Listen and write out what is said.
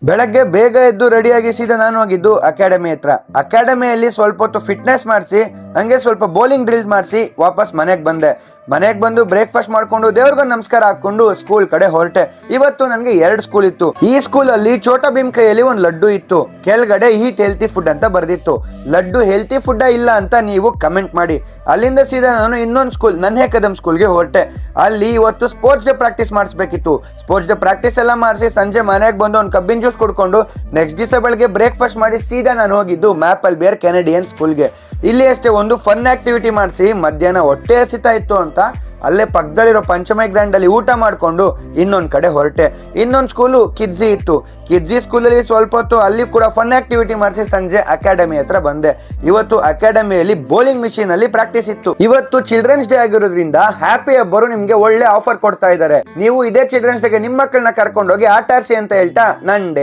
ಬೆಳಗ್ಗೆ ಬೇಗ ಎದ್ದು ರೆಡಿಯಾಗಿ ಸೀದಾ ನಾನು ಹೋಗಿದ್ದು ಅಕಾಡೆಮಿ ಹತ್ರ. ಅಕಾಡೆಮಿಯಲ್ಲಿ ಸ್ವಲ್ಪ ಹೊತ್ತು ಫಿಟ್ನೆಸ್ ಮಾಡಿಸಿ ಹಂಗೆ ಸ್ವಲ್ಪ ಬೌಲಿಂಗ್ ಡ್ರಿಲ್ ಮಾಡಿಸಿ ವಾಪಸ್ ಮನೆಗೆ ಬಂದೆ. ಮನೆಗೆ ಬಂದು ಬ್ರೇಕ್ಫಾಸ್ಟ್ ಮಾಡ್ಕೊಂಡು ದೇವ್ರಿಗೊಂದು ನಮಸ್ಕಾರ ಹಾಕೊಂಡು ಸ್ಕೂಲ್ ಕಡೆ ಹೊರಟೆ. ಇವತ್ತು ನನಗೆ 2 ಸ್ಕೂಲ್ ಇತ್ತು. ಈ ಸ್ಕೂಲಲ್ಲಿ ಛೋಟಾ ಭೀಮ್ ಕೈಯಲ್ಲಿ ಒಂದು ಲಡ್ಡು ಇತ್ತು, ಕೆಳಗಡೆ ಈಟ್ ಹೆಲ್ತಿ ಫುಡ್ ಅಂತ ಬರ್ದಿತ್ತು. ಲಡ್ಡು ಹೆಲ್ತಿ ಫುಡ್ ಇಲ್ಲ ಅಂತ ನೀವು ಕಮೆಂಟ್ ಮಾಡಿ. ಅಲ್ಲಿಂದ ಸೀದಾ ನಾನು ಇನ್ನೊಂದು ಸ್ಕೂಲ್ ನನ್ನ ಕದಂ ಸ್ಕೂಲ್ಗೆ ಹೊರಟೆ. ಅಲ್ಲಿ ಇವತ್ತು ಸ್ಪೋರ್ಟ್ಸ್ ಡೇ ಪ್ರಾಕ್ಟೀಸ್ ಮಾಡಿಸ್ಬೇಕಿತ್ತು. ಸ್ಪೋರ್ಟ್ಸ್ ಡೇ ಪ್ರಾಕ್ಟೀಸ್ ಎಲ್ಲ ಮಾಡಿಸಿ ಸಂಜೆ ಮನೆಗೆ ಬಂದು ಒಂದು ಕಬ್ಬಿನ ಜ್ಯೂಸ್ ಕುಡ್ಕೊಂಡು ನೆಕ್ಸ್ಟ್ ದಿವಸ ಬೆಳಗ್ಗೆ ಬ್ರೇಕ್ಫಾಸ್ಟ್ ಮಾಡಿ ಸೀದಾ ನಾನು ಹೋಗಿದ್ದು ಮ್ಯಾಪಲ್ ಬೇರ್ ಕೆನಡಿಯನ್ ಸ್ಕೂಲ್ಗೆ. ಇಲ್ಲಿ ಅಷ್ಟೇ ಒಂದು ಫನ್ ಆಕ್ಟಿವಿಟಿ ಮಾಡಿಸಿ ಮಧ್ಯಾಹ್ನ ಹೊಟ್ಟೆ ಹಸಿತಾ ಇತ್ತು ಅಂತ ಅಲ್ಲೇ ಪಕ್ಕದಲ್ಲಿರೋ ಪಂಚಮೈ ಗ್ರ್ಯಾಂಡ್ ಅಲ್ಲಿ ಊಟ ಮಾಡ್ಕೊಂಡು ಇನ್ನೊಂದ್ ಕಡೆ ಹೊರಟೆ. ಇನ್ನೊಂದು ಸ್ಕೂಲು ಕಿಡ್ಜಿ ಇತ್ತು. ಕಿಡ್ಜಿ ಸ್ಕೂಲಲ್ಲಿ ಸ್ವಲ್ಪ ಹೊತ್ತು ಅಲ್ಲಿ ಕೂಡ ಫನ್ ಆಕ್ಟಿವಿಟಿ ಮಾಡಿಸಿ ಸಂಜೆ ಅಕಾಡೆಮಿ ಹತ್ರ ಬಂದೆ. ಇವತ್ತು ಅಕಾಡೆಮಿಯಲ್ಲಿ ಬೌಲಿಂಗ್ ಮಿಷಿನ್ ಅಲ್ಲಿ ಪ್ರಾಕ್ಟೀಸ್ ಇತ್ತು. ಇವತ್ತು ಚಿಲ್ಡ್ರನ್ಸ್ ಡೇ ಆಗಿರೋದ್ರಿಂದ ಹ್ಯಾಪಿ ಹಬ್ಬರು ನಿಮ್ಗೆ ಒಳ್ಳೆ ಆಫರ್ ಕೊಡ್ತಾ ಇದ್ದಾರೆ. ನೀವು ಇದೇ ಚಿಲ್ಡ್ರನ್ಸ್ ಡೇಗೆ ನಿಮ್ಮ ಮಕ್ಕಳನ್ನ ಕರ್ಕೊಂಡೋಗಿ ಆಟ ಆಡ್ಸಿ ಅಂತ ಹೇಳ್ತಾ ನಂಡೆ